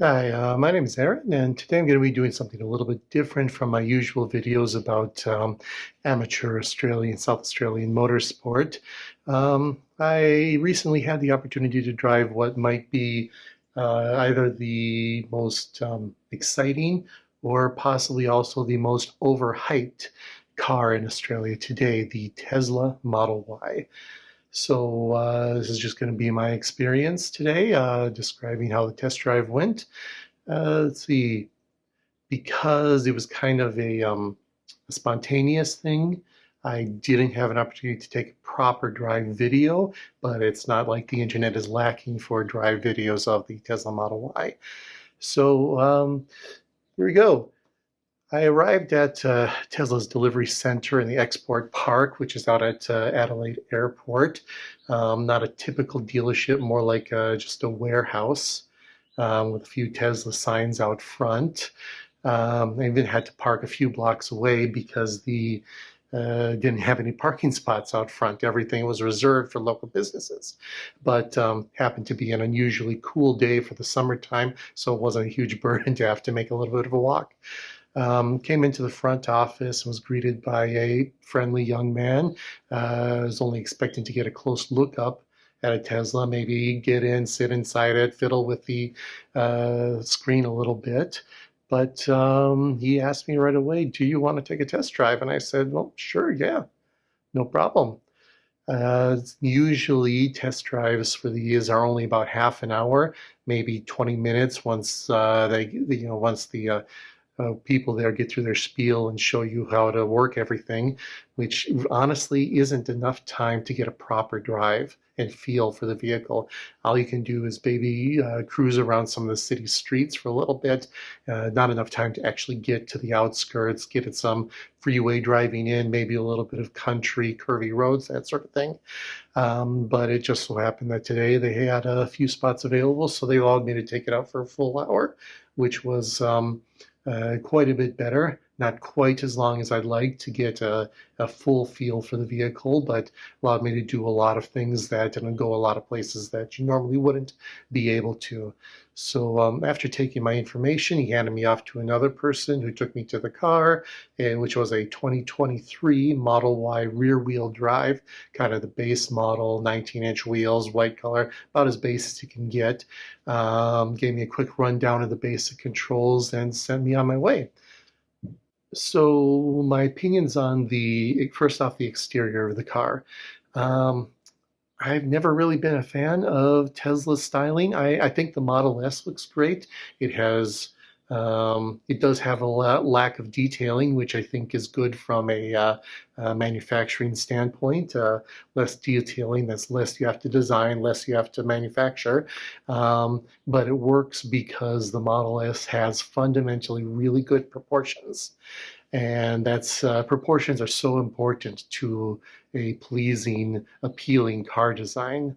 Hi, my name is Aaron, and today I'm going to be doing something a little bit different from my usual videos about amateur Australian, South Australian motorsport. I recently had the opportunity to drive what might be either the most exciting or possibly also the most overhyped car in Australia today, the Tesla Model Y. So this is just going to be my experience today, describing how the test drive went. Let's see, because it was kind of a spontaneous thing, I didn't have an opportunity to take a proper drive video, but it's not like the internet is lacking for drive videos of the Tesla Model Y. So here we go. I arrived at Tesla's delivery center in the export park, which is out at Adelaide Airport. Not a typical dealership, more like just a warehouse with a few Tesla signs out front. I even had to park a few blocks away because the didn't have any parking spots out front. Everything was reserved for local businesses, but happened to be an unusually cool day for the summertime, so it wasn't a huge burden to have to make a little bit of a walk. Came into the front office and was greeted by a friendly young man. I was only expecting to get a close look up at a Tesla, maybe get in, sit inside it, fiddle with the screen a little bit. But he asked me right away, "Do you want to take a test drive?" And I said, "Well, sure, yeah, no problem." Usually, test drives for these are only about half an hour, maybe 20 minutes once once the people there get through their spiel and show you how to work everything, which honestly isn't enough time to get a proper drive and feel for the vehicle. All you can do is maybe cruise around some of the city streets for a little bit, not enough time to actually get to the outskirts, get at some freeway driving in, maybe a little bit of country, curvy roads, that sort of thing. But it just so happened that today they had a few spots available, so they allowed me to take it out for a full hour, which was quite a bit better. Not quite as long as I'd like to get a full feel for the vehicle, but allowed me to do a lot of things that and go a lot of places that you normally wouldn't be able to. So after taking my information, he handed me off to another person who took me to the car, which was a 2023 Model Y rear-wheel drive, kind of the base model, 19-inch wheels, white color, about as base as you can get. Gave me a quick rundown of the basic controls and sent me on my way. So my opinions on the first off the exterior of the car. Um, I've never really been a fan of Tesla's styling. I think the Model S looks great. It does have a lack of detailing, which I think is good from a manufacturing standpoint. Less detailing, that's less you have to design, less you have to manufacture. But it works because the Model S has fundamentally really good proportions. And that's proportions are so important to a pleasing, appealing car design.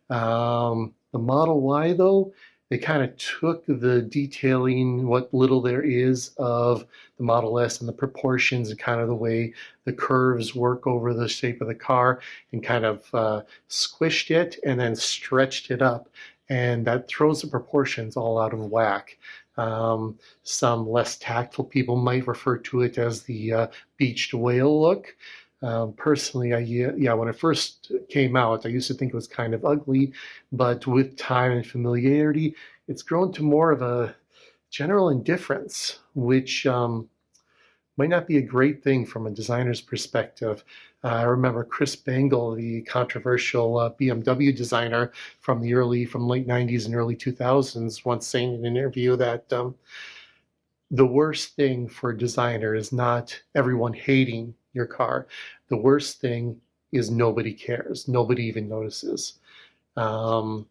The Model Y, though, they kind of took the detailing, what little there is of the Model S and the proportions and kind of the way the curves work over the shape of the car and kind of squished it and then stretched it up. And that throws the proportions all out of whack. Some less tactful people might refer to it as the beached whale look. Personally, when it first came out, I used to think it was kind of ugly, but with time and familiarity, it's grown to more of a general indifference, which might not be a great thing from a designer's perspective. I remember Chris Bangle, the controversial BMW designer from late 90s and early 2000s, once saying in an interview that the worst thing for a designer is not everyone hating your car. The worst thing is nobody cares. Nobody even notices. Um,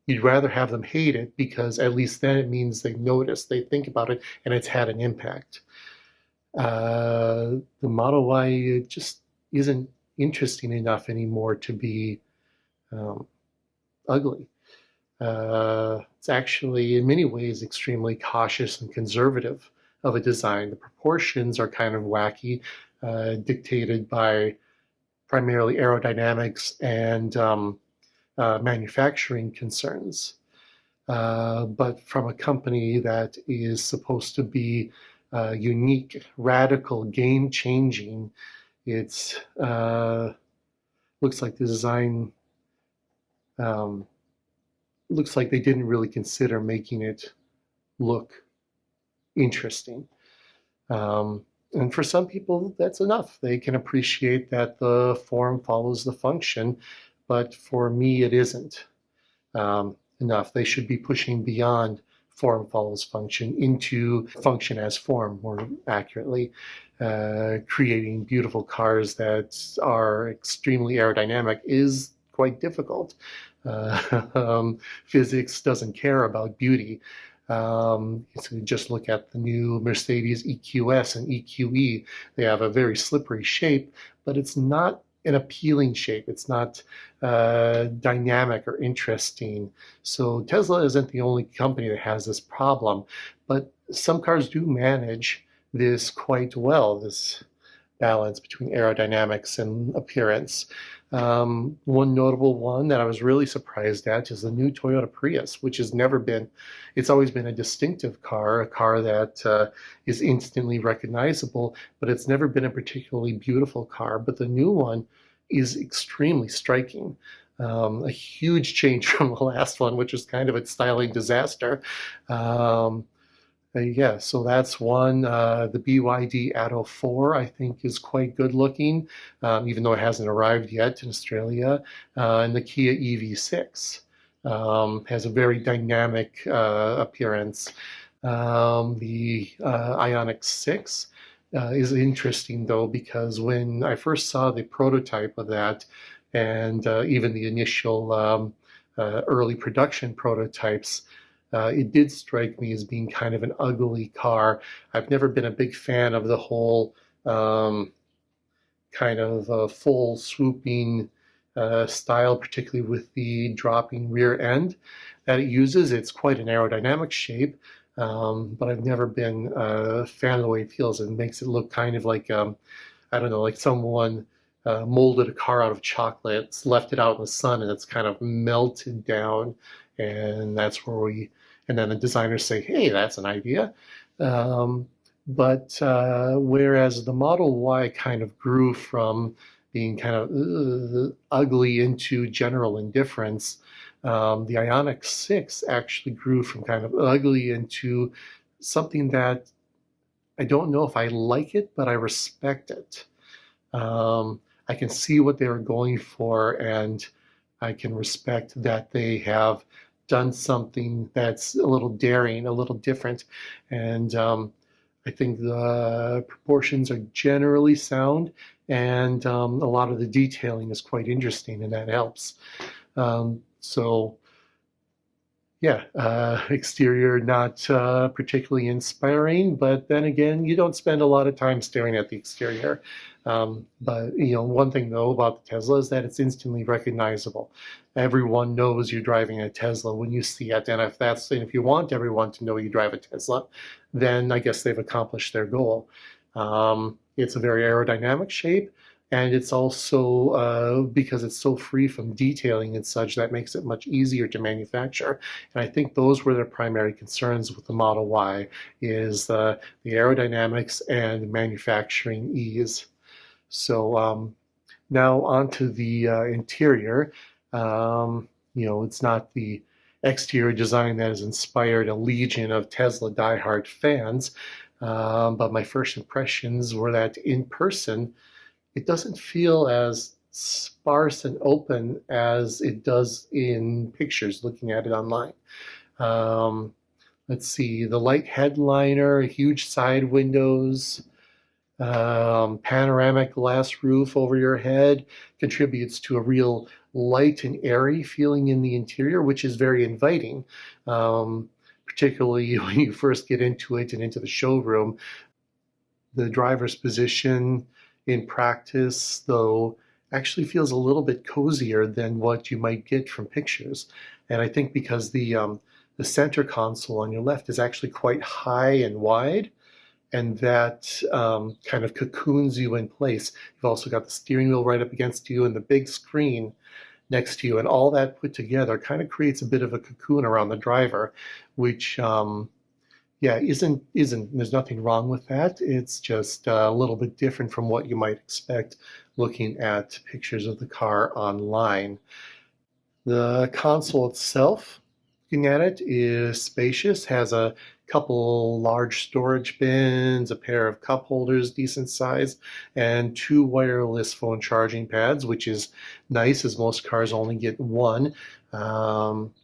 you'd rather have them hate it because at least then it means they notice, they think about it, and it's had an impact. The Model Y just isn't interesting enough anymore to be um, ugly. It's actually, in many ways, extremely cautious and conservative of a design. The proportions are kind of wacky, dictated by primarily aerodynamics and manufacturing concerns. but from a company that is supposed to be unique, radical, game-changing. It's looks like the design looks like they didn't really consider making it look interesting. And for some people, that's enough. They can appreciate that the form follows the function, but for me, it isn't enough. They should be pushing beyond form follows function into function as form, more accurately, creating beautiful cars that are extremely aerodynamic is quite difficult. Physics doesn't care about beauty. So just look at the new Mercedes EQS and EQE. They have a very slippery shape, but it's not an appealing shape. It's not dynamic or interesting. So Tesla isn't the only company that has this problem, but some cars do manage this quite well, this balance between aerodynamics and appearance. One notable one that I was really surprised at is the new Toyota Prius, which has never been, it's always been a distinctive car, a car that is instantly recognizable, but it's never been a particularly beautiful car. But the new one is extremely striking. A huge change from the last one, which was kind of a styling disaster. Yeah, so that's one. The BYD Atto 4, I think, is quite good looking, even though it hasn't arrived yet in Australia. And the Kia EV6 has a very dynamic appearance. The Ioniq 6 is interesting, though, because when I first saw the prototype of that, and even the initial early production prototypes, it did strike me as being kind of an ugly car. I've never been a big fan of the whole kind of full swooping style, particularly with the dropping rear end that it uses. It's quite an aerodynamic shape, but I've never been a fan of the way it feels. It makes it look kind of like, I don't know, like someone molded a car out of chocolate, left it out in the sun, and it's kind of melted down. And that's where and then the designers say, hey, that's an idea. But whereas the Model Y kind of grew from being kind of ugly into general indifference, the Ioniq 6 actually grew from kind of ugly into something that I don't know if I like it, but I respect it. I can see what they were going for, and I can respect that they have done something that's a little daring, a little different. And I think the proportions are generally sound, and a lot of the detailing is quite interesting, and that helps. So yeah, exterior not particularly inspiring, but then again, you don't spend a lot of time staring at the exterior. But one thing though about the Tesla is that it's instantly recognizable. Everyone knows you're driving a Tesla when you see it, and if you want everyone to know you drive a Tesla, then I guess they've accomplished their goal. It's a very aerodynamic shape, and it's also because it's so free from detailing and such, that makes it much easier to manufacture. And I think those were their primary concerns with the Model Y, is the aerodynamics and manufacturing ease. So now onto the interior. It's not the exterior design that has inspired a legion of Tesla diehard fans, but my first impressions were that in person, it doesn't feel as sparse and open as it does in pictures looking at it online. Let's see, the light headliner, huge side windows, panoramic glass roof over your head contributes to a real light and airy feeling in the interior, which is very inviting, particularly when you first get into it and into the showroom. The driver's position in practice, though, actually feels a little bit cozier than what you might get from pictures. And I think because the center console on your left is actually quite high and wide, and that kind of cocoons you in place. You've also got the steering wheel right up against you and the big screen next to you, and all that put together kind of creates a bit of a cocoon around the driver, which yeah, isn't there's nothing wrong with that. It's just a little bit different from what you might expect looking at pictures of the car online. The console itself, looking at it, is spacious, has a couple large storage bins, a pair of cup holders, decent size, and two wireless phone charging pads, which is nice as most cars only get one. Um,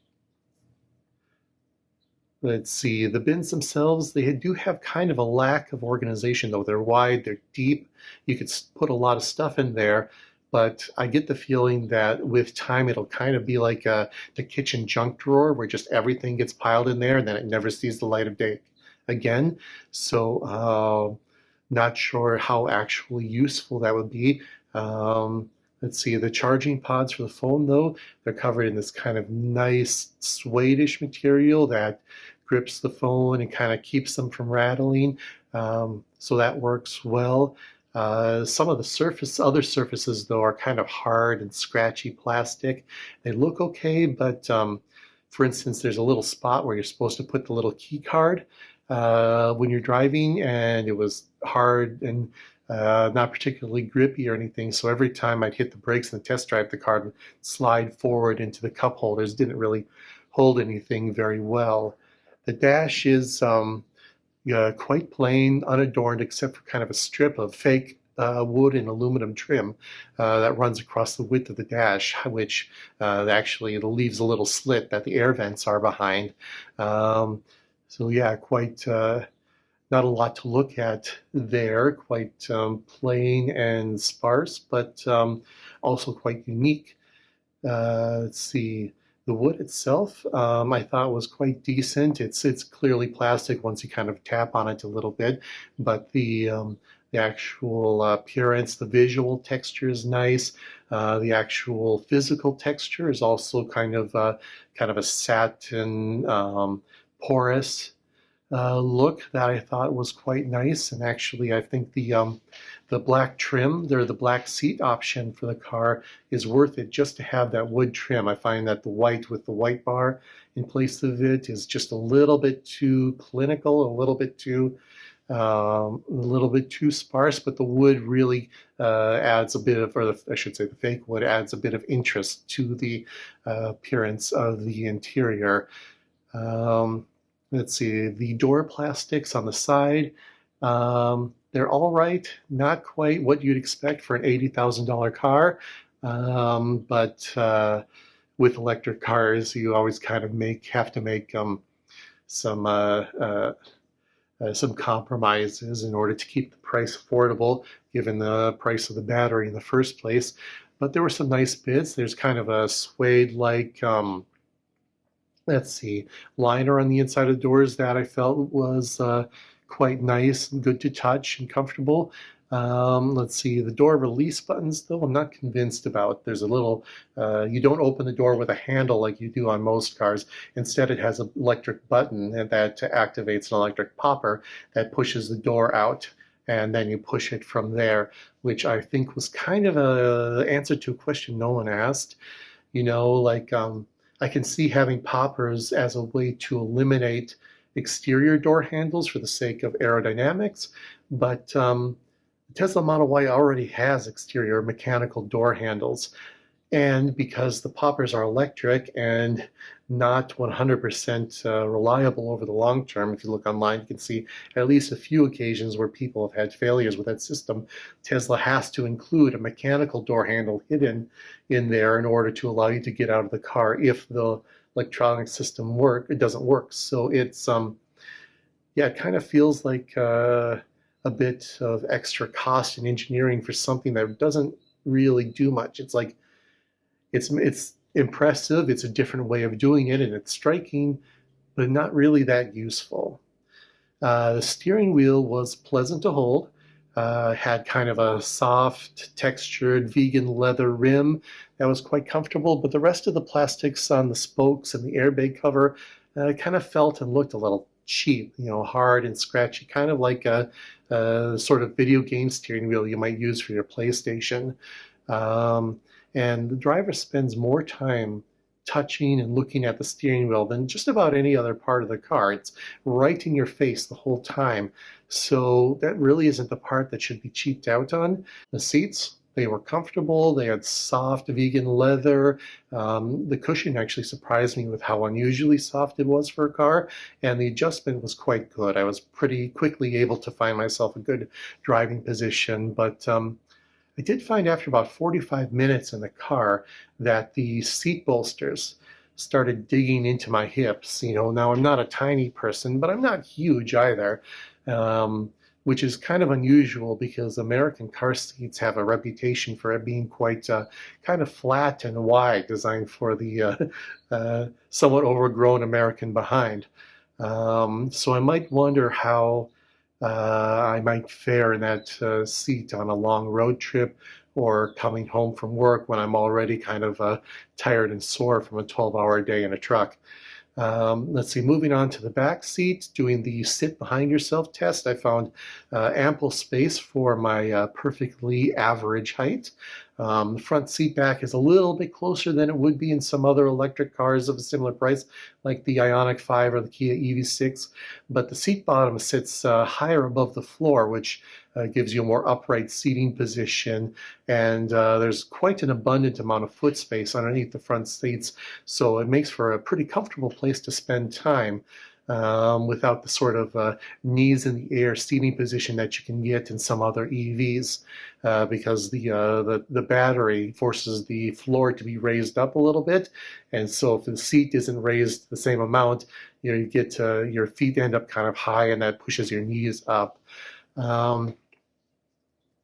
Let's see, the bins themselves, they do have kind of a lack of organization, though. They're wide, they're deep. You could put a lot of stuff in there, but I get the feeling that with time it'll kind of be like the kitchen junk drawer where just everything gets piled in there and then it never sees the light of day again. So, not sure how actually useful that would be. Let's see, the charging pods for the phone, though, they're covered in this kind of nice suede-ish material that grips the phone and kind of keeps them from rattling. So that works well. Some of the other surfaces, though, are kind of hard and scratchy plastic. They look okay, but for instance, there's a little spot where you're supposed to put the little key card when you're driving, and it was hard and not particularly grippy or anything. So every time I'd hit the brakes in the test drive, the car would slide forward into the cup holders. Didn't really hold anything very well. The dash is quite plain, unadorned, except for kind of a strip of fake wood and aluminum trim that runs across the width of the dash, which actually leaves a little slit that the air vents are behind. So yeah, quite not a lot to look at there, quite plain and sparse, but also quite unique. Let's see, the wood itself, I thought was quite decent. It's clearly plastic once you kind of tap on it a little bit, but the actual appearance, the visual texture is nice. The actual physical texture is also kind of a satin, porous look that I thought was quite nice. And actually, I think the black trim, the black seat option for the car is worth it just to have that wood trim. I find that the white with the white bar in place of it is just a little bit too clinical, a little bit too sparse, but the wood really adds a bit of, or I should say the fake wood adds a bit of interest to the appearance of the interior. Let's see, the door plastics on the side, they're all right, not quite what you'd expect for an $80,000 car, but with electric cars, you always kind of have to make some compromises in order to keep the price affordable, given the price of the battery in the first place. But there were some nice bits. There's kind of a suede-like, let's see, liner on the inside of the doors that I felt was quite nice and good to touch and comfortable. Let's see, the door release buttons, though, I'm not convinced about. There's a little, you don't open the door with a handle like you do on most cars. Instead, it has an electric button that activates an electric popper that pushes the door out, and then you push it from there, which I think was kind of an answer to a question no one asked. You know, like, I can see having poppers as a way to eliminate exterior door handles for the sake of aerodynamics, but the Tesla Model Y already has exterior mechanical door handles. And because the poppers are electric and not 100% reliable over the long term, if you look online, you can see at least a few occasions where people have had failures with that system. Tesla has to include a mechanical door handle hidden in there in order to allow you to get out of the car if the electronic system doesn't work. So it's, yeah, it kind of feels like a bit of extra cost and engineering for something that doesn't really do much. It's like, it's impressive, it's a different way of doing it, and it's striking, but not really that useful. The steering wheel was pleasant to hold, had kind of a soft, textured, vegan leather rim that was quite comfortable, but the rest of the plastics on the spokes and the airbag cover kind of felt and looked a little cheap, you know, hard and scratchy, kind of like a sort of video game steering wheel you might use for your PlayStation. and the driver spends more time touching and looking at the steering wheel than just about any other part of the car. It's right in your face the whole time. So that really isn't the part that should be cheaped out on. The seats, they were comfortable. They had soft vegan leather. The cushion actually surprised me with how unusually soft it was for a car, and the adjustment was quite good. I was pretty quickly able to find myself a good driving position, but I did find after about 45 minutes in the car that the seat bolsters started digging into my hips. Now I'm not a tiny person, but I'm not huge either, um, which is kind of unusual because American car seats have a reputation for being quite kind of flat and wide, designed for the somewhat overgrown American behind. So I might wonder how I might fare in that seat on a long road trip or coming home from work when I'm already kind of tired and sore from a 12-hour day in a truck. Let's see, moving on to the back seat, doing the sit behind yourself test, I found ample space for my perfectly average height. The front seat back is a little bit closer than it would be in some other electric cars of a similar price, like the Ioniq 5 or the Kia EV6, but the seat bottom sits higher above the floor, which gives you a more upright seating position, and there's quite an abundant amount of foot space underneath the front seats, so it makes for a pretty comfortable place to spend time without the sort of knees in the air seating position that you can get in some other EVs, because the battery forces the floor to be raised up a little bit, and so if the seat isn't raised the same amount, you get your feet end up kind of high, and that pushes your knees up.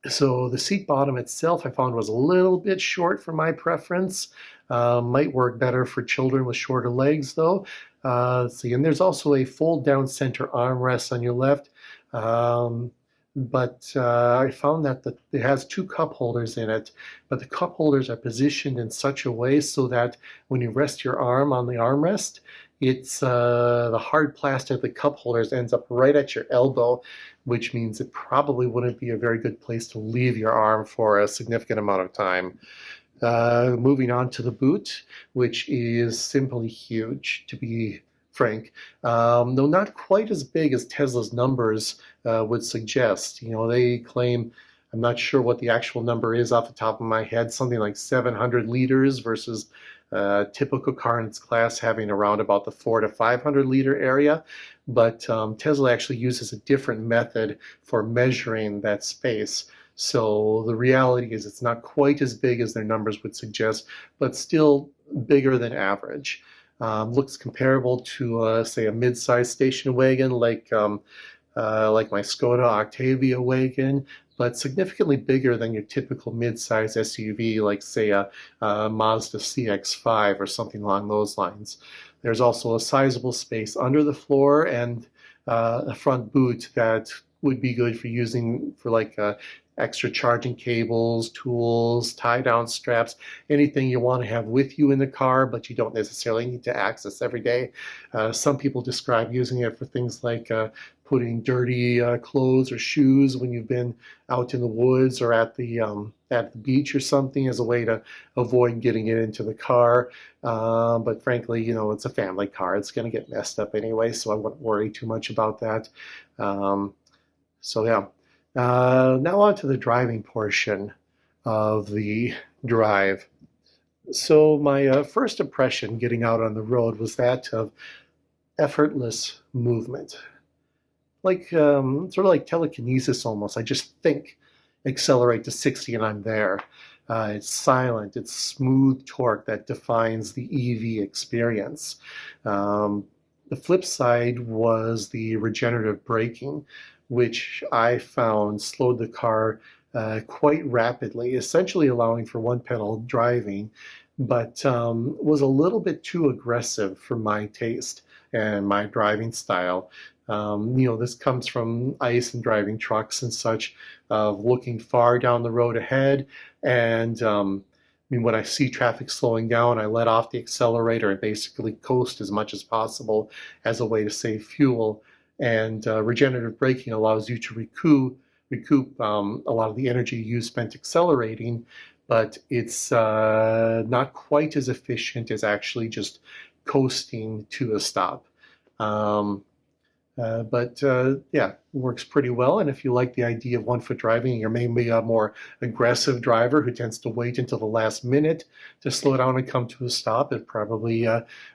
So the seat bottom itself I found was a little bit short for my preference. Might work better for children with shorter legs though. Let's see, and there's also a fold down center armrest on your left. But I found that it has two cup holders in it, but the cup holders are positioned in such a way so that when you rest your arm on the armrest, it's the hard plastic of the cup holders ends up right at your elbow, which means it probably wouldn't be a very good place to leave your arm for a significant amount of time. Moving on to the boot, which is simply huge, to be frank. Though not quite as big as Tesla's numbers would suggest. They claim, I'm not sure what the actual number is off the top of my head, something like 700 liters versus a typical car in its class having around about the 400 to 500 liter area. But Tesla actually uses a different method for measuring that space. So the reality is it's not quite as big as their numbers would suggest, but still bigger than average. Looks comparable to, say, a mid-sized station wagon like my Skoda Octavia wagon, but significantly bigger than your typical mid-size SUV like, say, a Mazda CX-5 or something along those lines. There's also a sizable space under the floor and a front boot that would be good for using for like extra charging cables, tools, tie-down straps, anything you want to have with you in the car, but you don't necessarily need to access every day. Some people describe using it for things like putting dirty clothes or shoes when you've been out in the woods or at the beach or something as a way to avoid getting it into the car. But frankly, it's a family car. It's going to get messed up anyway, so I wouldn't worry too much about that. So yeah. Now on to the driving portion of the drive. So my first impression getting out on the road was that of effortless movement. Like sort of like telekinesis almost. I just think, accelerate to 60 and I'm there. It's silent, it's smooth torque that defines the EV experience. The flip side was the regenerative braking, which I found slowed the car quite rapidly, essentially allowing for one pedal driving, but was a little bit too aggressive for my taste and my driving style. This comes from ice and driving trucks and such, looking far down the road ahead. And when I see traffic slowing down, I let off the accelerator and basically coast as much as possible as a way to save fuel. And regenerative braking allows you to recoup a lot of the energy you spent accelerating, but it's not quite as efficient as actually just coasting to a stop. Um, but yeah, works pretty well. And if you like the idea of 1 foot driving, you're maybe a more aggressive driver who tends to wait until the last minute to slow down and come to a stop, it probably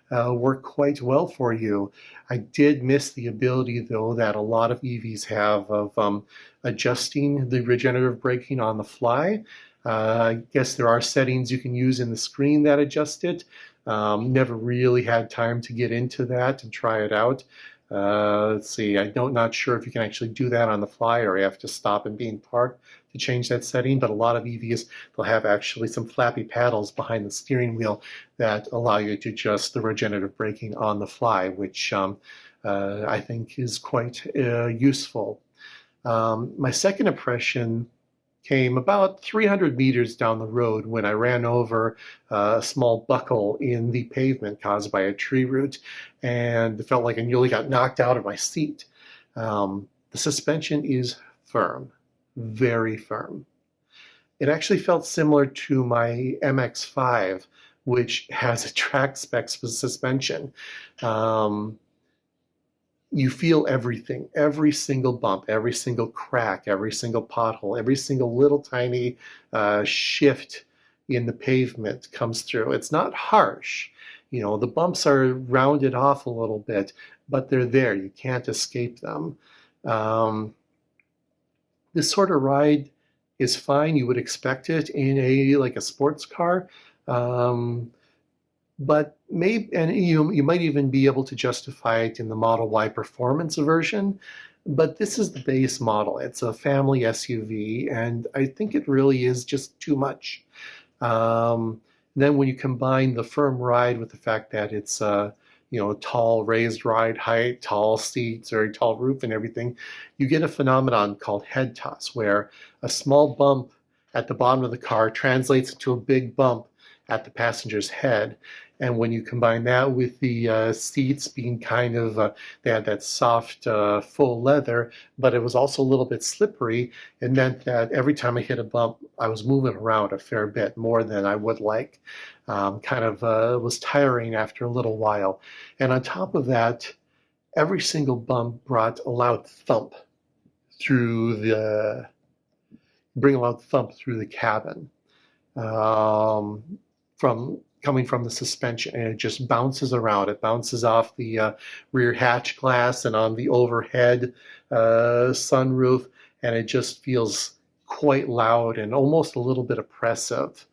work quite well for you. I did miss the ability, though, that a lot of EVs have of adjusting the regenerative braking on the fly. I guess there are settings you can use in the screen that adjust it. Never really had time to get into that and try it out. Let's see, I'm not sure if you can actually do that on the fly or you have to stop and be in park to change that setting, but a lot of EVs, they'll have actually some flappy paddles behind the steering wheel that allow you to adjust the regenerative braking on the fly, which I think is quite useful. My second impression came about 300 meters down the road when I ran over a small buckle in the pavement caused by a tree root, and it felt like I nearly got knocked out of my seat. The suspension is firm, very firm. It actually felt similar to my MX-5, which has a track spec suspension. You feel everything, every single bump, every single crack, every single pothole, every single little tiny shift in the pavement comes through. It's not harsh. You know, the bumps are rounded off a little bit, but they're there. You can't escape them. This sort of ride is fine. You would expect it in a sports car. But maybe, and you might even be able to justify it in the Model Y performance version, but this is the base model. It's a family SUV, and I think it really is just too much. Then when you combine the firm ride with the fact that it's tall raised ride height, tall seats, very tall roof and everything, you get a phenomenon called head toss, where a small bump at the bottom of the car translates into a big bump at the passenger's head. And when you combine that with the seats being kind of, they had that soft, full leather, but it was also a little bit slippery, it meant that every time I hit a bump, I was moving around a fair bit more than I would like. Was tiring after a little while. And on top of that, every single bump brought a loud thump through the cabin. Coming from the suspension, and it just bounces around. It bounces off the rear hatch glass and on the overhead sunroof, and it just feels quite loud and almost a little bit oppressive.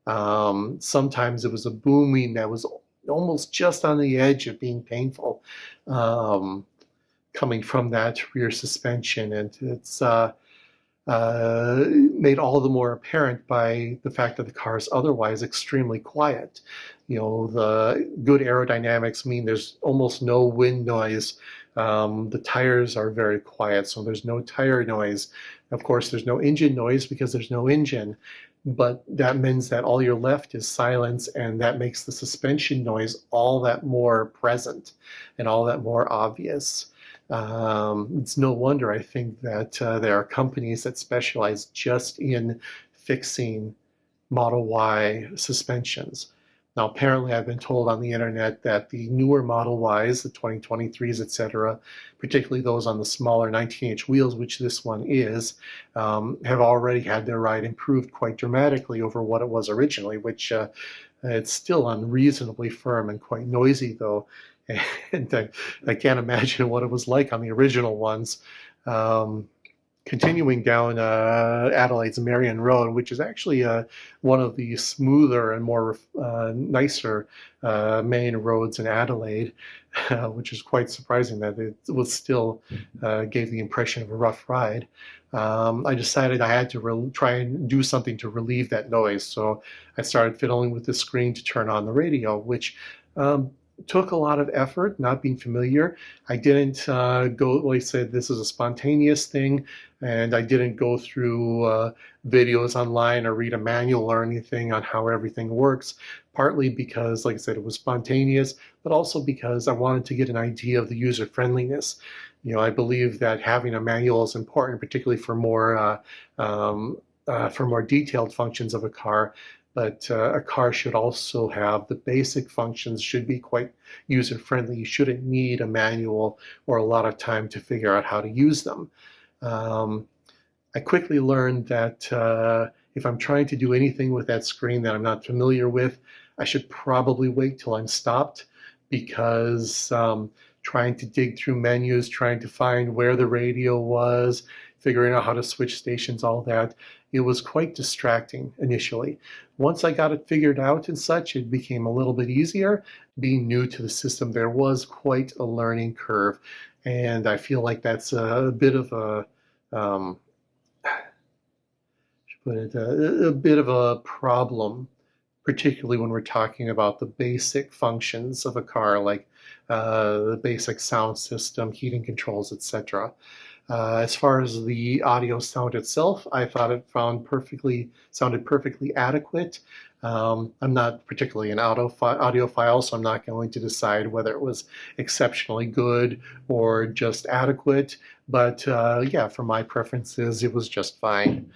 Sometimes it was a booming that was almost just on the edge of being painful, coming from that rear suspension, and it's made all the more apparent by the fact that the car is otherwise extremely quiet. You know, the good aerodynamics mean there's almost no wind noise. The tires are very quiet, so there's no tire noise. Of course, there's no engine noise because there's no engine, but that means that all you're left is silence, and that makes the suspension noise all that more present and all that more obvious. It's no wonder, I think, that there are companies that specialize just in fixing Model Y suspensions. Now, apparently, I've been told on the internet that the newer Model Ys, the 2023s, etc., particularly those on the smaller 19-inch wheels, which this one is, have already had their ride improved quite dramatically over what it was originally, which it's still unreasonably firm and quite noisy, though. And I can't imagine what it was like on the original ones. Continuing down Adelaide's Marion Road, which is actually one of the smoother and more nicer main roads in Adelaide, which is quite surprising that it was still gave the impression of a rough ride. I decided I had to try and do something to relieve that noise, so I started fiddling with the screen to turn on the radio, which took a lot of effort, not being familiar. I didn't like I said, this is a spontaneous thing, and I didn't go through videos online or read a manual or anything on how everything works, partly because, like I said, it was spontaneous, but also because I wanted to get an idea of the user friendliness. You know, I believe that having a manual is important, particularly for more for more detailed functions of a car, but a car should also have the basic functions, should be quite user-friendly. You shouldn't need a manual or a lot of time to figure out how to use them. I quickly learned that if I'm trying to do anything with that screen that I'm not familiar with, I should probably wait till I'm stopped, because trying to dig through menus, trying to find where the radio was, figuring out how to switch stations, all that, it was quite distracting initially. Once I got it figured out and such, it became a little bit easier. Being new to the system, there was quite a learning curve, and I feel like that's a bit of a bit of a problem, particularly when we're talking about the basic functions of a car, like the basic sound system, heating controls, etc. As far as the audio sound itself, I thought it sounded perfectly adequate. I'm not particularly an audiophile, so I'm not going to decide whether it was exceptionally good or just adequate. But yeah, for my preferences, it was just fine.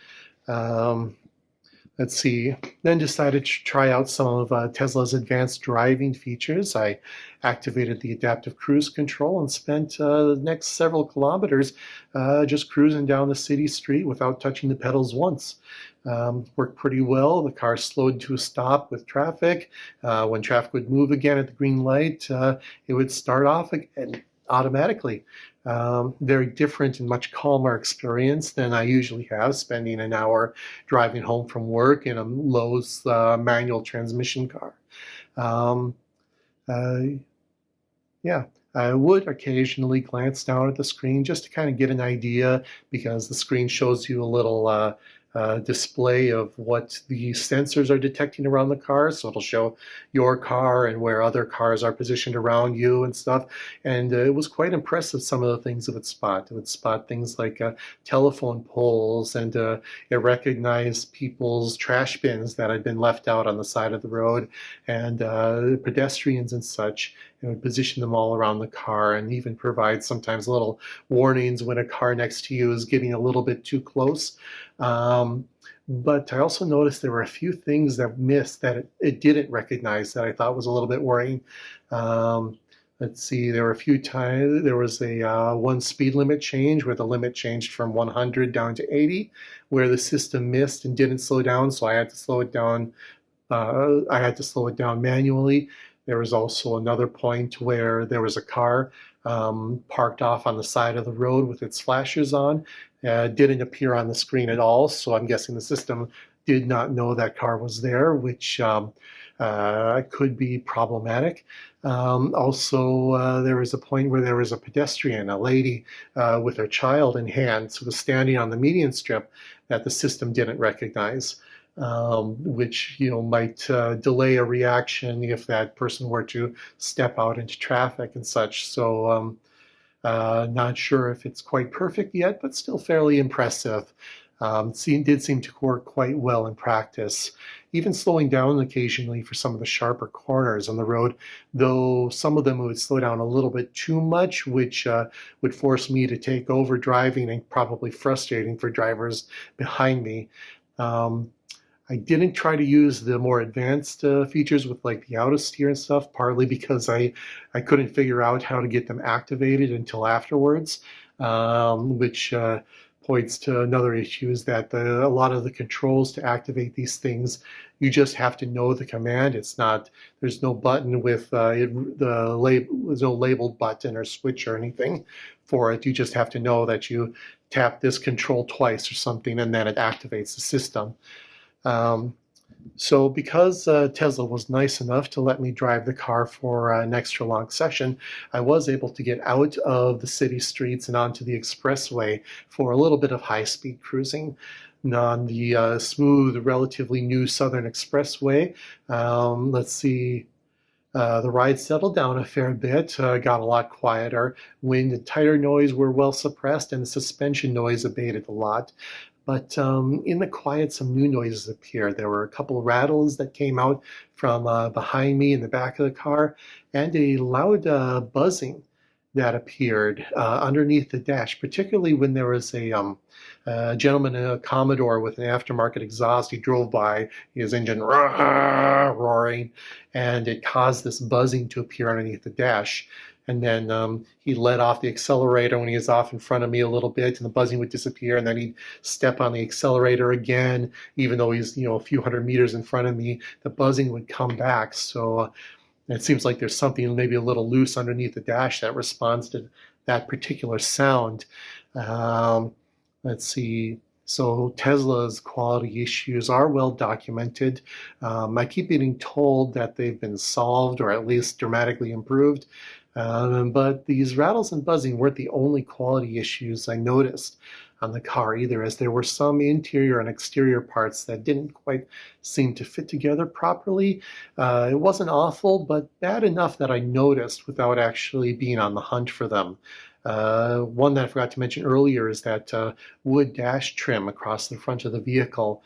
Let's see, then decided to try out some of Tesla's advanced driving features. I activated the adaptive cruise control and spent the next several kilometers just cruising down the city street without touching the pedals once. Worked pretty well. The car slowed to a stop with traffic. When traffic would move again at the green light, it would start off again automatically. Very different and much calmer experience than I usually have, spending an hour driving home from work in a Lowe's manual transmission car. Yeah, I would occasionally glance down at the screen just to kind of get an idea, because the screen shows you a little display of what the sensors are detecting around the car. So it'll show your car and where other cars are positioned around you and stuff. And it was quite impressive, some of the things it would spot. It would spot things like telephone poles, and it recognized people's trash bins that had been left out on the side of the road, and pedestrians and such. It would position them all around the car, and even provide sometimes little warnings when a car next to you is getting a little bit too close. But I also noticed there were a few things that missed, that it didn't recognize, that I thought was a little bit worrying. Let's see, there were a few times, there was a one speed limit change where the limit changed from 100 down to 80, where the system missed and didn't slow down, so I had to slow it down. I had to slow it down manually. There was also another point where there was a car parked off on the side of the road with its flashers on. Didn't appear on the screen at all, so I'm guessing the system did not know that car was there, which could be problematic. Also, there was a point where there was a pedestrian, a lady with her child in hands, who was standing on the median strip, that the system didn't recognize. Which might delay a reaction if that person were to step out into traffic and such. So not sure if it's quite perfect yet, but still fairly impressive. Did seem to work quite well in practice, even slowing down occasionally for some of the sharper corners on the road, though some of them would slow down a little bit too much, which would force me to take over driving, and probably frustrating for drivers behind me. I didn't try to use the more advanced features with like the auto steer and stuff, partly because I couldn't figure out how to get them activated until afterwards, which points to another issue, is that a lot of the controls to activate these things, you just have to know the command. There's no button with there's no labeled button or switch or anything for it. You just have to know that you tap this control twice or something, and then it activates the system. So because Tesla was nice enough to let me drive the car for an extra long session, I was able to get out of the city streets and onto the expressway for a little bit of high-speed cruising. And on the smooth, relatively new Southern Expressway, let's see, the ride settled down a fair bit, got a lot quieter. Wind and tire noise were well suppressed, and the suspension noise abated a lot. But in the quiet, some new noises appeared. There were a couple of rattles that came out from behind me in the back of the car, and a loud buzzing that appeared underneath the dash, particularly when there was a A gentleman in a Commodore with an aftermarket exhaust. He drove by, his engine roaring, and it caused this buzzing to appear underneath the dash. And then he let off the accelerator when he was off in front of me a little bit, and the buzzing would disappear. And then he'd step on the accelerator again, even though he's a few hundred meters in front of me. The buzzing would come back. So it seems like there's something maybe a little loose underneath the dash that responds to that particular sound. Let's see. So Tesla's quality issues are well documented. I keep getting told that they've been solved or at least dramatically improved. But these rattles and buzzing weren't the only quality issues I noticed on the car either, as there were some interior and exterior parts that didn't quite seem to fit together properly. It wasn't awful, but bad enough that I noticed without actually being on the hunt for them. One that I forgot to mention earlier is that wood dash trim across the front of the vehicle.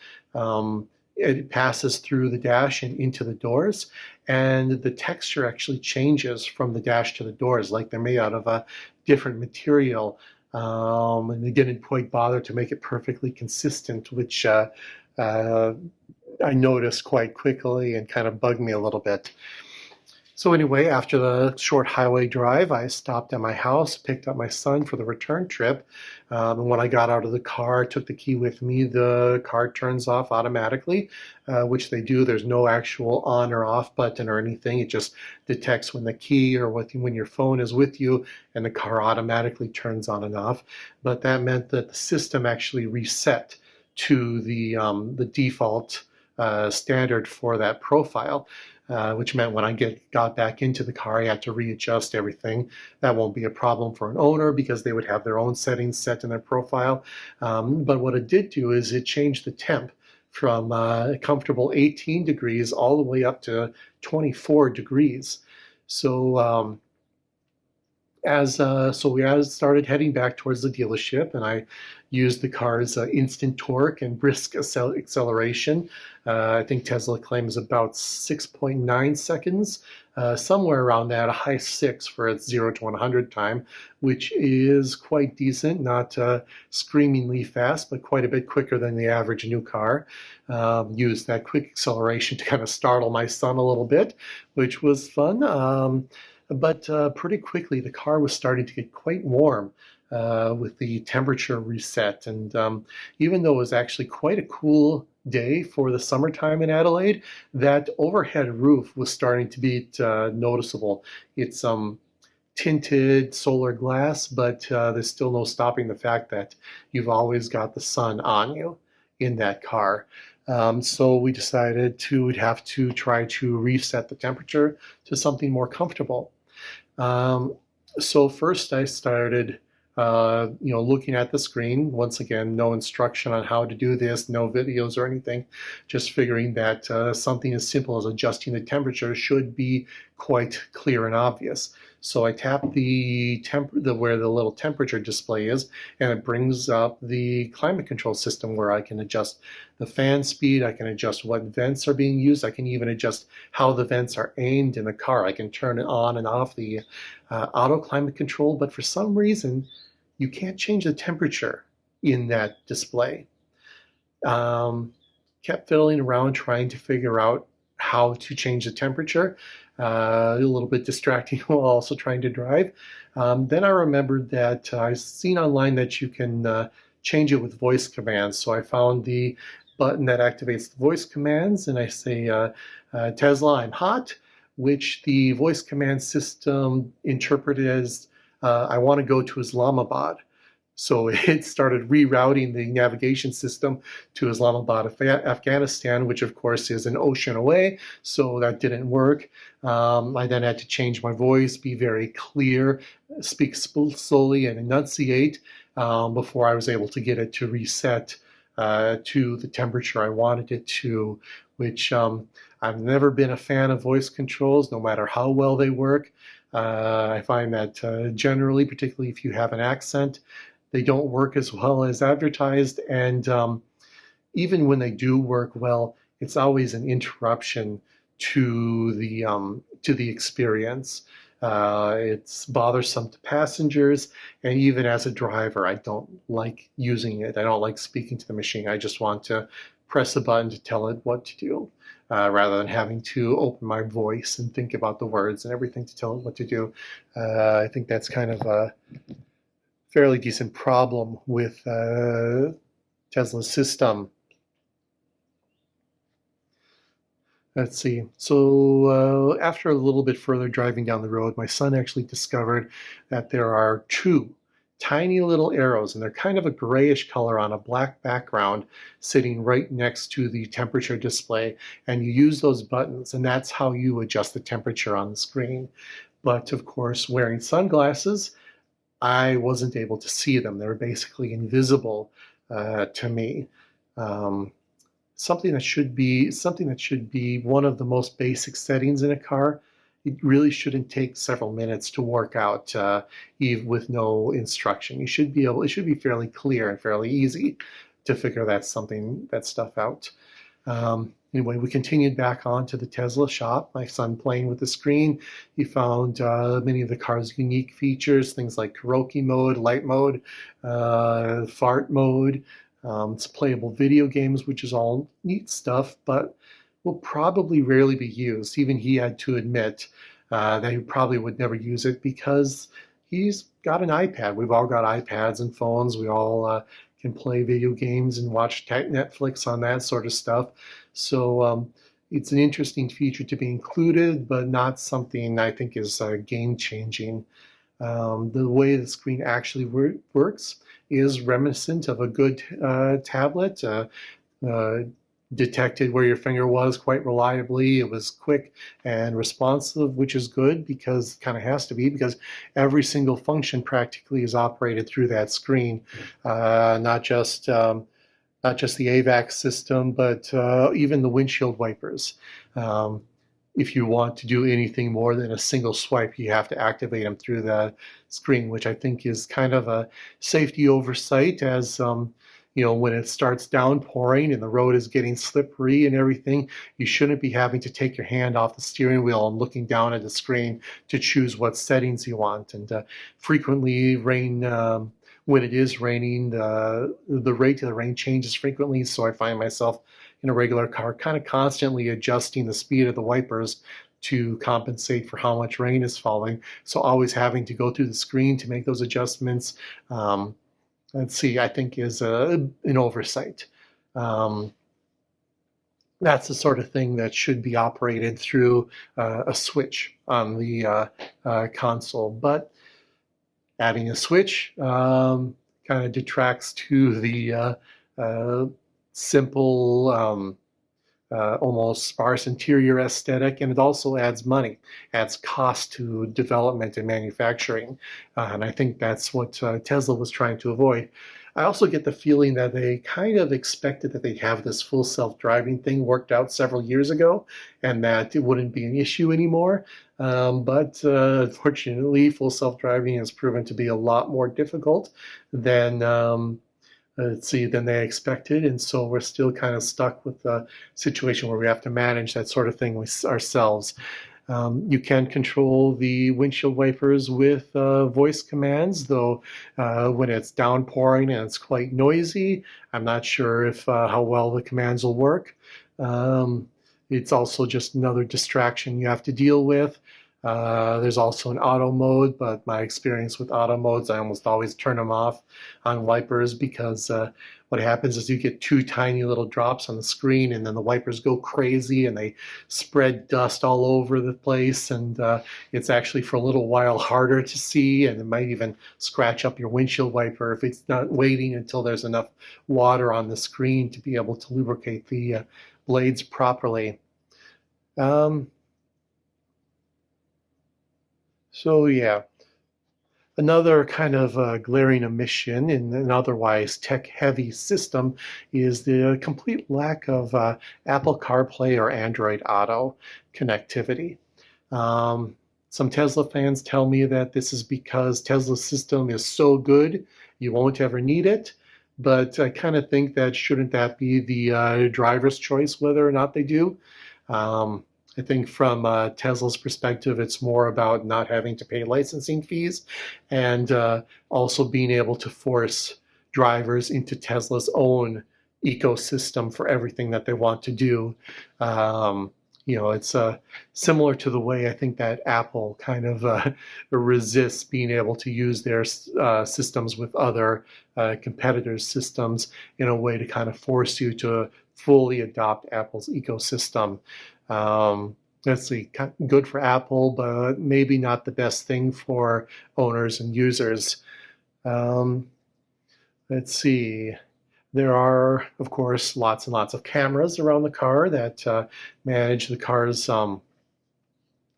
It passes through the dash and into the doors, and the texture actually changes from the dash to the doors, like they're made out of a different material. And they didn't quite bother to make it perfectly consistent, which I noticed quite quickly and kind of bugged me a little bit. So anyway, after the short highway drive, I stopped at my house, picked up my son for the return trip. And when I got out of the car, took the key with me, the car turns off automatically, which they do. There's no actual on or off button or anything. It just detects when the key or when your phone is with you, and the car automatically turns on and off. But that meant that the system actually reset to the default standard for that profile. Which meant when I got back into the car, I had to readjust everything. That won't be a problem for an owner because they would have their own settings set in their profile. But what it did do is it changed the temp from a comfortable 18 degrees all the way up to 24 degrees. So we started heading back towards the dealership, and I used the car's instant torque and brisk acceleration. I think Tesla claims about 6.9 seconds, somewhere around that, a high 6 for its 0 to 100 time, which is quite decent, not screamingly fast, but quite a bit quicker than the average new car. Used that quick acceleration to kind of startle my son a little bit, which was fun. But pretty quickly, the car was starting to get quite warm with the temperature reset. And even though it was actually quite a cool day for the summertime in Adelaide, that overhead roof was starting to be noticeable. It's tinted solar glass, but there's still no stopping the fact that you've always got the sun on you in that car. So we decided we'd have to try to reset the temperature to something more comfortable. So first I started, looking at the screen. Once again, no instruction on how to do this, no videos or anything, just figuring that something as simple as adjusting the temperature should be quite clear and obvious. So I tap where the little temperature display is, and it brings up the climate control system where I can adjust the fan speed, I can adjust what vents are being used, I can even adjust how the vents are aimed in the car. I can turn it on and off the auto climate control, but for some reason, you can't change the temperature in that display. Kept fiddling around trying to figure out how to change the temperature. A little bit distracting while also trying to drive. Then I remembered that I've seen online that you can change it with voice commands. So I found the button that activates the voice commands, and I say, Tesla, I'm hot, which the voice command system interpreted as, I want to go to Islamabad. So it started rerouting the navigation system to Islamabad, Afghanistan, which of course is an ocean away, so that didn't work. I then had to change my voice, be very clear, speak slowly and enunciate before I was able to get it to reset to the temperature I wanted it to, which I've never been a fan of voice controls, no matter how well they work. I find that generally, particularly if you have an accent, they don't work as well as advertised, and even when they do work well, it's always an interruption to the experience. It's bothersome to passengers, and even as a driver, I don't like using it. I don't like speaking to the machine. I just want to press a button to tell it what to do, rather than having to open my voice and think about the words and everything to tell it what to do. I think that's kind of a fairly decent problem with Tesla's system. Let's see. So after a little bit further driving down the road, my son actually discovered that there are two tiny little arrows, and they're kind of a grayish color on a black background, sitting right next to the temperature display. And you use those buttons, and that's how you adjust the temperature on the screen. But of course, wearing sunglasses, I wasn't able to see them. They were basically invisible to me. Something that should be one of the most basic settings in a car. It really shouldn't take several minutes to work out, even with no instruction. It should be fairly clear and fairly easy to figure that stuff out. Anyway, we continued back on to the Tesla shop. My son playing with the screen. He found many of the car's unique features, things like karaoke mode, light mode, fart mode. It's playable video games, which is all neat stuff, but will probably rarely be used. Even he had to admit that he probably would never use it because he's got an iPad. We've all got iPads and phones. We all can play video games and watch Netflix on that sort of stuff. So it's an interesting feature to be included, but not something I think is game-changing. The way the screen actually works is reminiscent of a good tablet. Detected where your finger was quite reliably. It was quick and responsive, which is good because it kind of has to be, because every single function practically is operated through that screen, not just the AVAX system, but even the windshield wipers. If you want to do anything more than a single swipe, you have to activate them through the screen, which I think is kind of a safety oversight, as when it starts downpouring and the road is getting slippery and everything, you shouldn't be having to take your hand off the steering wheel and looking down at the screen to choose what settings you want. And frequently when it is raining, the rate of the rain changes frequently, so I find myself in a regular car kind of constantly adjusting the speed of the wipers to compensate for how much rain is falling. So always having to go through the screen to make those adjustments, I think is an oversight. That's the sort of thing that should be operated through a switch on the console. But adding a switch kind of detracts to the simple, almost sparse interior aesthetic, and it also adds cost to development and manufacturing. And I think that's what Tesla was trying to avoid. I also get the feeling that they kind of expected that they'd have this full self-driving thing worked out several years ago, and that it wouldn't be an issue anymore. But unfortunately, full self-driving has proven to be a lot more difficult than they expected, and so we're still kind of stuck with the situation where we have to manage that sort of thing ourselves. You can control the windshield wipers with voice commands, though when it's downpouring and it's quite noisy, I'm not sure if how well the commands will work. It's also just another distraction you have to deal with. There's also an auto mode, but my experience with auto modes, I almost always turn them off on wipers, because what happens is you get two tiny little drops on the screen, and then the wipers go crazy and they spread dust all over the place, and it's actually for a little while harder to see, and it might even scratch up your windshield wiper if it's not waiting until there's enough water on the screen to be able to lubricate the blades properly. So yeah, another kind of glaring omission in an otherwise tech-heavy system is the complete lack of Apple CarPlay or Android Auto connectivity. Some Tesla fans tell me that this is because Tesla's system is so good you won't ever need it, but I kind of think that shouldn't that be the driver's choice whether or not they do? I think from Tesla's perspective, it's more about not having to pay licensing fees and also being able to force drivers into Tesla's own ecosystem for everything that they want to do. Um, it's similar to the way I think that Apple kind of resists being able to use their systems with other competitors' systems in a way to kind of force you to fully adopt Apple's ecosystem. Let's see, good for Apple, but maybe not the best thing for owners and users. Um, let's see. There are, of course, lots and lots of cameras around the car that manage the car's,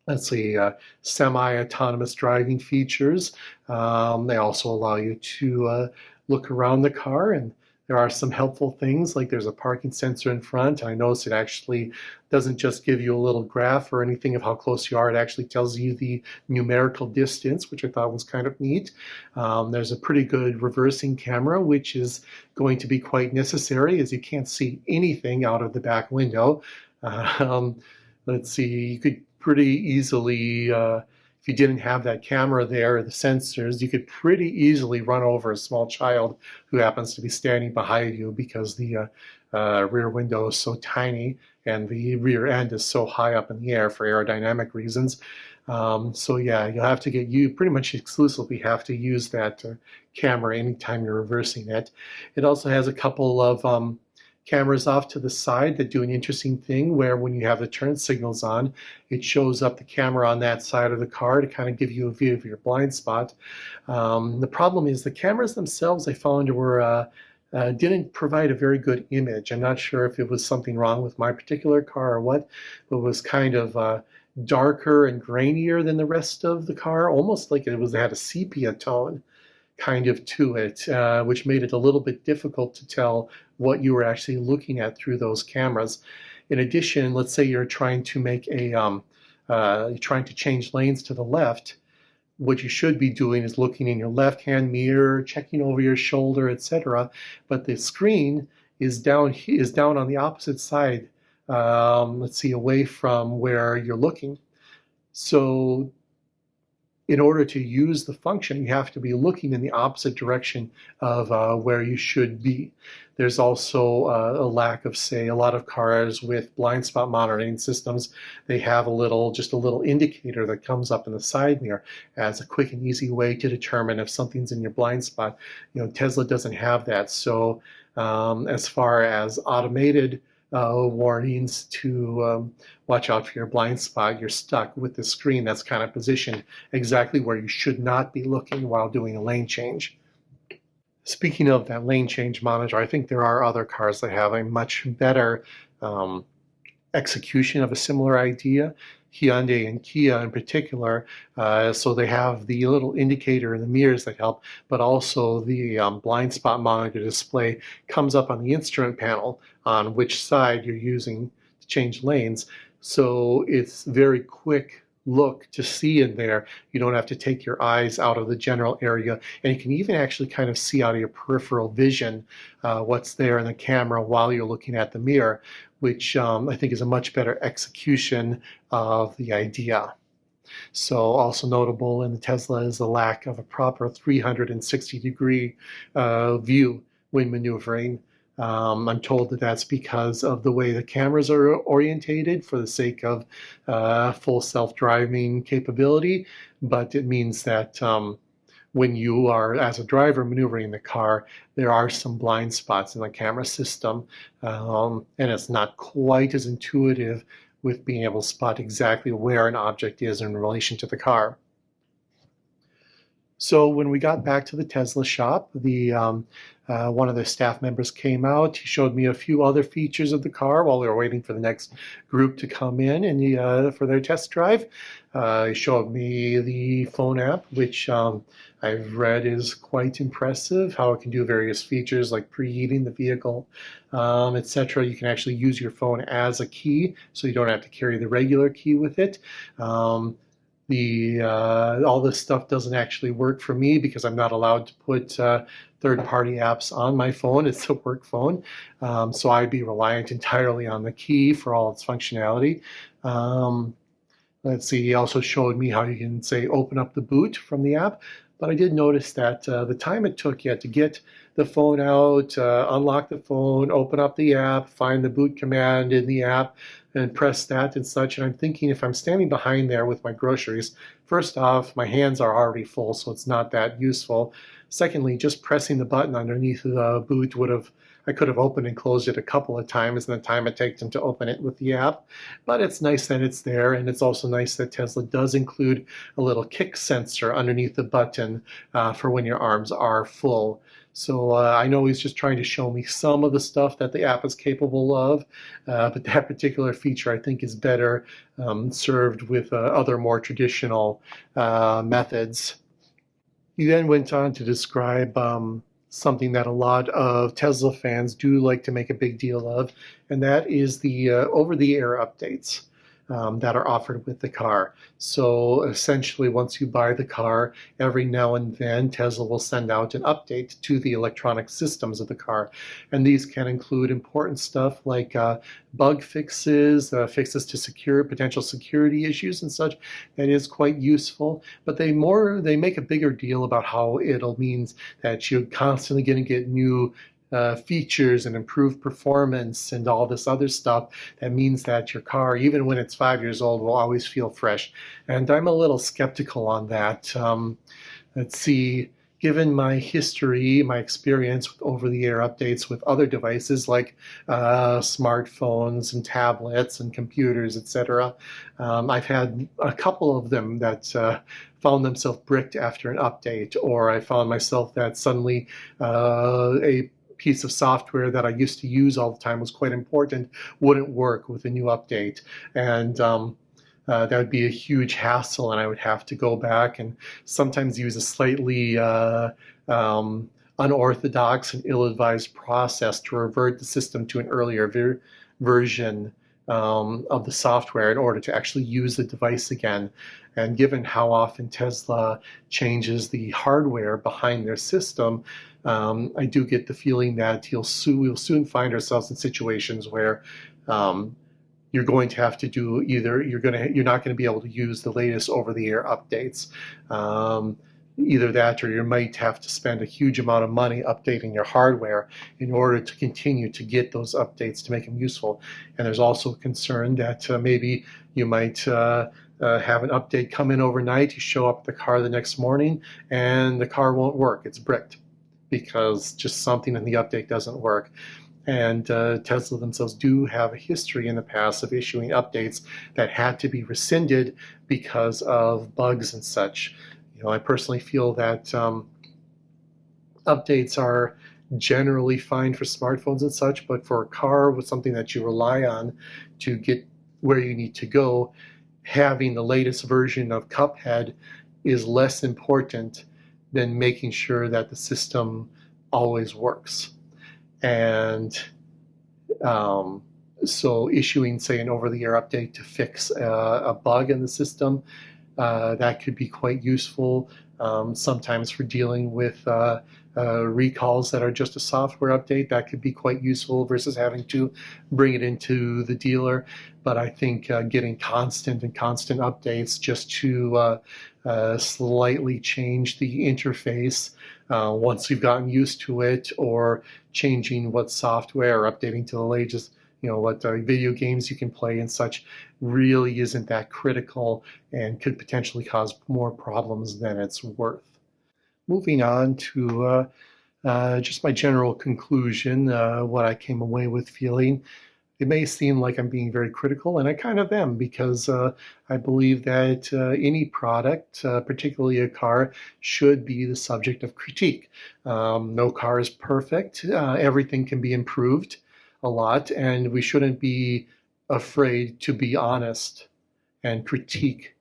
let's see, semi-autonomous driving features. They also allow you to look around the car, and there are some helpful things, like there's a parking sensor in front. I noticed it actually doesn't just give you a little graph or anything of how close you are. It actually tells you the numerical distance, which I thought was kind of neat. There's a pretty good reversing camera, which is going to be quite necessary, as you can't see anything out of the back window. Let's see, you could pretty easily, if you didn't have that camera there, or the sensors, you could pretty easily run over a small child who happens to be standing behind you, because the rear window is so tiny and the rear end is so high up in the air for aerodynamic reasons. So yeah, you pretty much exclusively have to use that camera anytime you're reversing it. It also has a couple of cameras off to the side that do an interesting thing, where when you have the turn signals on, it shows up the camera on that side of the car to kind of give you a view of your blind spot. The problem is the cameras themselves, I found, didn't provide a very good image. I'm not sure if it was something wrong with my particular car or what, but it was kind of darker and grainier than the rest of the car, almost like it had a sepia tone kind of to it, which made it a little bit difficult to tell what you were actually looking at through those cameras. In addition, let's say you're trying to you're trying to change lanes to the left. What you should be doing is looking in your left-hand mirror, checking over your shoulder, etc. But the screen is down on the opposite side. Let's see, away from where you're looking. So in order to use the function, you have to be looking in the opposite direction of where you should be. There's also a lack of, say, a lot of cars with blind spot monitoring systems. They have just a little indicator that comes up in the side mirror as a quick and easy way to determine if something's in your blind spot. Tesla doesn't have that. So as far as automated warnings to watch out for your blind spot, you're stuck with the screen that's kind of positioned exactly where you should not be looking while doing a lane change. Speaking of that lane change monitor, I think there are other cars that have a much better execution of a similar idea. Hyundai and Kia in particular, so they have the little indicator in the mirrors that help, but also the blind spot monitor display comes up on the instrument panel on which side you're using to change lanes. So it's very quick look to see in there. You don't have to take your eyes out of the general area, and you can even actually kind of see out of your peripheral vision what's there in the camera while you're looking at the mirror, which I think is a much better execution of the idea. So also notable in the Tesla is the lack of a proper 360-degree view when maneuvering. I'm told that that's because of the way the cameras are orientated for the sake of full self-driving capability, but it means that when you are, as a driver, maneuvering the car, there are some blind spots in the camera system, and it's not quite as intuitive with being able to spot exactly where an object is in relation to the car. So when we got back to the Tesla shop, one of the staff members came out. He showed me a few other features of the car while we were waiting for the next group to come in and for their test drive. He showed me the phone app, which I've read is quite impressive, how it can do various features like preheating the vehicle, etc. You can actually use your phone as a key, so you don't have to carry the regular key with it. All this stuff doesn't actually work for me because I'm not allowed to put third-party apps on my phone. It's a work phone, so I'd be reliant entirely on the key for all its functionality. Um, Let's see, he also showed me how you can, say, open up the boot from the app. But I did notice that the time it took you to get the phone out, unlock the phone, open up the app, find the boot command in the app, and press that and such. And I'm thinking if I'm standing behind there with my groceries, first off, my hands are already full, so it's not that useful. Secondly, just pressing the button underneath the boot I could have opened and closed it a couple of times in the time it takes them to open it with the app. But it's nice that it's there, and it's also nice that Tesla does include a little kick sensor underneath the button for when your arms are full. So I know he's just trying to show me some of the stuff that the app is capable of, but that particular feature I think is better served with other more traditional methods. He then went on to describe something that a lot of Tesla fans do like to make a big deal of, and that is the over-the-air updates that are offered with the car. So essentially, once you buy the car, every now and then Tesla will send out an update to the electronic systems of the car. And these can include important stuff like bug fixes, fixes to potential security issues and such. That is quite useful. But they make a bigger deal about how it'll means that you're constantly going to get new features and improved performance and all this other stuff. That means that your car, even when it's 5 years old, will always feel fresh. And I'm a little skeptical on that. Let's see. Given my history, my experience with over-the-air updates with other devices like smartphones and tablets and computers, etc., I've had a couple of them that found themselves bricked after an update, or I found myself that suddenly a piece of software that I used to use all the time was quite important wouldn't work with a new update. And that would be a huge hassle, and I would have to go back and sometimes use a slightly unorthodox and ill-advised process to revert the system to an earlier version of the software in order to actually use the device again. And given how often Tesla changes the hardware behind their system, I do get the feeling that we'll soon find ourselves in situations where you're going to have to do you're not going to be able to use the latest over-the-air updates. Either that, or you might have to spend a huge amount of money updating your hardware in order to continue to get those updates to make them useful. And there's also a concern that maybe you might have an update come in overnight, you show up at the car the next morning, and the car won't work. It's bricked because just something in the update doesn't work. And Tesla themselves do have a history in the past of issuing updates that had to be rescinded because of bugs and such. I personally feel that updates are generally fine for smartphones and such, but for a car with something that you rely on to get where you need to go, having the latest version of Cuphead is less important than making sure that the system always works. And so issuing, say, an over-the-air update to fix a bug in the system, that could be quite useful. Sometimes for dealing with recalls that are just a software update, that could be quite useful versus having to bring it into the dealer. But I think getting constant updates just to slightly change the interface once you've gotten used to it, or changing what software, or updating to the latest, what video games you can play and such, really isn't that critical and could potentially cause more problems than it's worth. Moving on to just my general conclusion, what I came away with feeling. It may seem like I'm being very critical, and I kind of am, because I believe that any product, particularly a car, should be the subject of critique. No car is perfect. Everything can be improved a lot, and we shouldn't be afraid to be honest and critique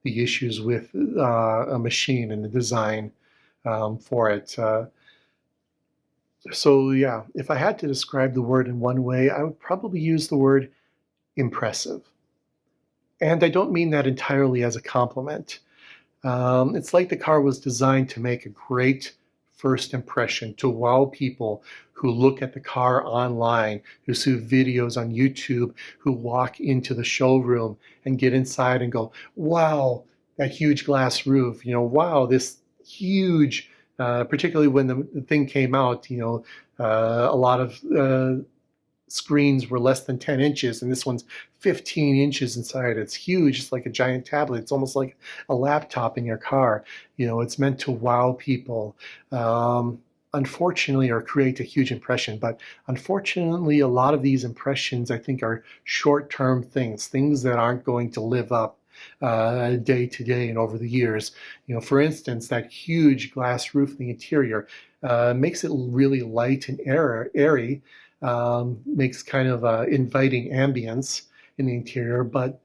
the issues with a machine and the design for it. So yeah, if I had to describe the word in one way, I would probably use the word impressive. And I don't mean that entirely as a compliment. It's like the car was designed to make a great first impression, to wow people who look at the car online, who see videos on YouTube, who walk into the showroom and get inside and go, wow, that huge glass roof, wow, this huge, particularly when the thing came out, a lot of screens were less than 10 inches, and this one's 15 inches inside. It's huge. It's like a giant tablet. It's almost like a laptop in your car. It's meant to wow people. Unfortunately, or create a huge impression. But unfortunately, a lot of these impressions, I think, are short-term things that aren't going to live up day to day and over the years. For instance, that huge glass roof in the interior makes it really light and airy, makes kind of inviting ambience in the interior, but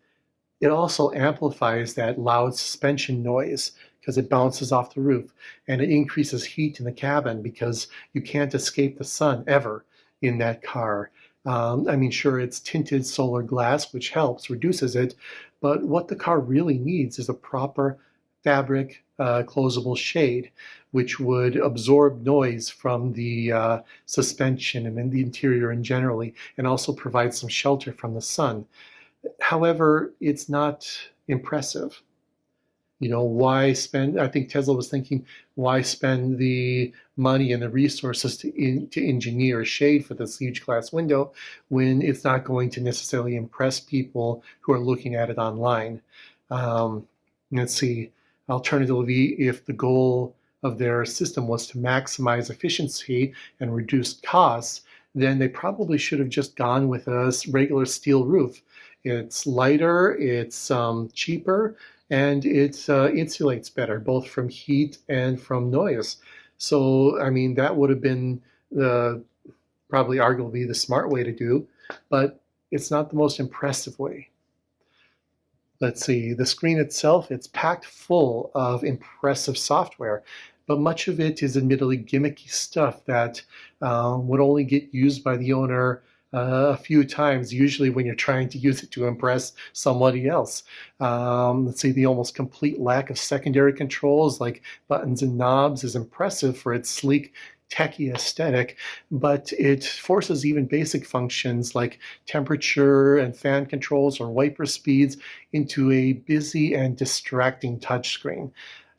it also amplifies that loud suspension noise because it bounces off the roof, and it increases heat in the cabin because you can't escape the sun ever in that car. Sure, it's tinted solar glass, which helps, reduces it, but what the car really needs is a proper fabric closable shade, which would absorb noise from the suspension and in the interior in generally, and also provide some shelter from the sun. However, it's not impressive. Why spend? I think Tesla was thinking, why spend the money and the resources to engineer a shade for this huge glass window when it's not going to necessarily impress people who are looking at it online? Let's see. Alternatively, if the goal of their system was to maximize efficiency and reduce costs, then they probably should have just gone with a regular steel roof. It's lighter, it's cheaper, and it insulates better, both from heat and from noise. So, that would have been probably arguably the smart way to do, but it's not the most impressive way. Let's see, the screen itself, it's packed full of impressive software, but much of it is admittedly gimmicky stuff that would only get used by the owner a few times, usually when you're trying to use it to impress somebody else. Let's see, the almost complete lack of secondary controls like buttons and knobs is impressive for its sleek, techie aesthetic, but it forces even basic functions like temperature and fan controls or wiper speeds into a busy and distracting touchscreen.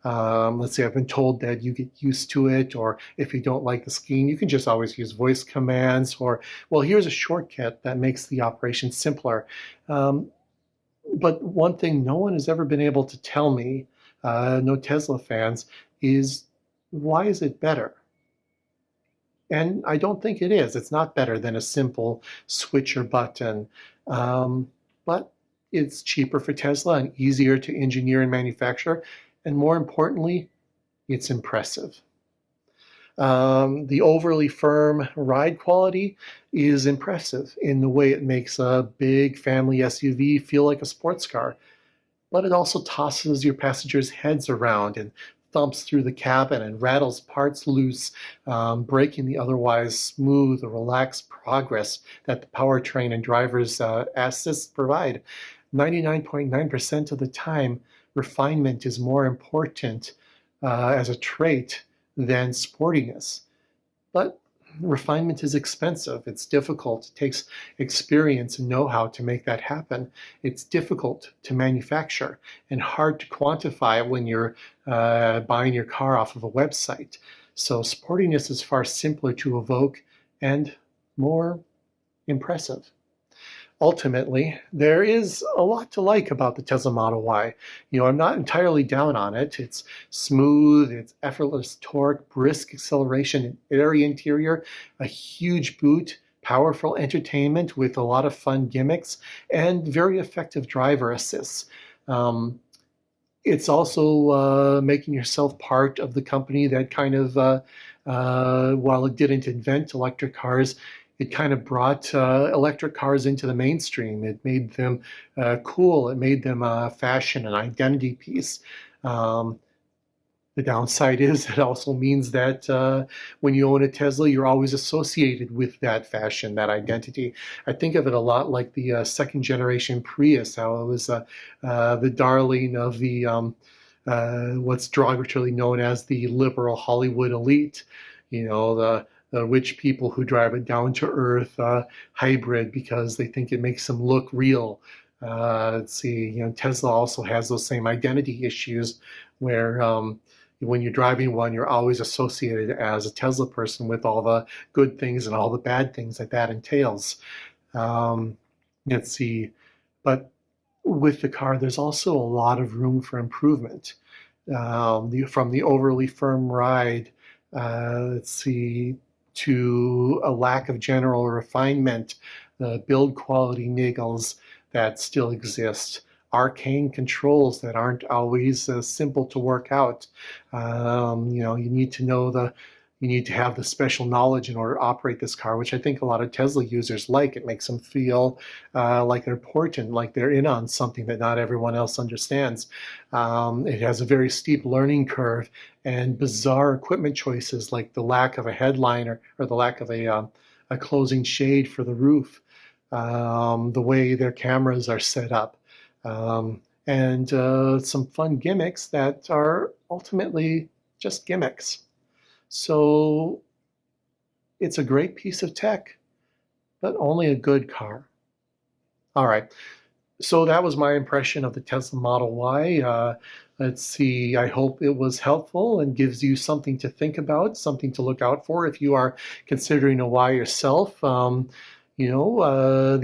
Let's say I've been told that you get used to it, or if you don't like the screen, you can just always use voice commands, or, well, here's a shortcut that makes the operation simpler. But one thing no one has ever been able to tell me, no Tesla fans, is why is it better? And I don't think it is. It's not better than a simple switcher button. But it's cheaper for Tesla and easier to engineer and manufacture. And more importantly, it's impressive. The overly firm ride quality is impressive in the way it makes a big family SUV feel like a sports car. But it also tosses your passengers' heads around and thumps through the cabin and rattles parts loose, breaking the otherwise smooth or relaxed progress that the powertrain and driver's assists provide. 99.9% of the time, refinement is more important as a trait than sportiness. But refinement is expensive. It's difficult. It takes experience and know-how to make that happen. It's difficult to manufacture and hard to quantify when you're buying your car off of a website. So sportiness is far simpler to evoke and more impressive. Ultimately, there is a lot to like about the Tesla Model Y. I'm not entirely down on it. It's smooth, it's effortless torque, brisk acceleration, an airy interior, a huge boot, powerful entertainment with a lot of fun gimmicks, and very effective driver assists. It's also making yourself part of the company that kind of, while it didn't invent electric cars, it kind of brought electric cars into the mainstream. It made them cool. It made them a fashion and identity piece. The downside is it also means that when you own a Tesla, you're always associated with that fashion, that identity. I think of it a lot like the second generation Prius, how it was the darling of the what's derogatorily known as the liberal Hollywood elite. You know, the rich people who drive a down to earth hybrid because they think it makes them look real. Let's see, Tesla also has those same identity issues where when you're driving one, you're always associated as a Tesla person with all the good things and all the bad things that that entails. Um, let's see, but with the car, there's also a lot of room for improvement. From the overly firm ride, let's see, to a lack of general refinement, the build quality niggles that still exist, arcane controls that aren't always simple to work out. You need to know you need to have the special knowledge in order to operate this car, which I think a lot of Tesla users like. It makes them feel like they're important, like they're in on something that not everyone else understands. It has a very steep learning curve and bizarre equipment choices like the lack of a headliner or the lack of a closing shade for the roof, the way their cameras are set up, and some fun gimmicks that are ultimately just gimmicks. So it's a great piece of tech, but only a good car. All right. So that was my impression of the Tesla Model Y. Let's see. I hope it was helpful and gives you something to think about, something to look out for if you are considering a Y yourself. The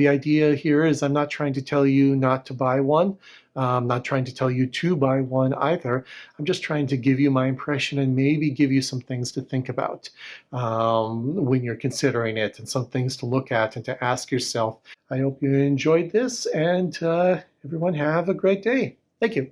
idea here is I'm not trying to tell you not to buy one. I'm not trying to tell you to buy one either. I'm just trying to give you my impression and maybe give you some things to think about when you're considering it, and some things to look at and to ask yourself. I hope you enjoyed this, and everyone have a great day. Thank you.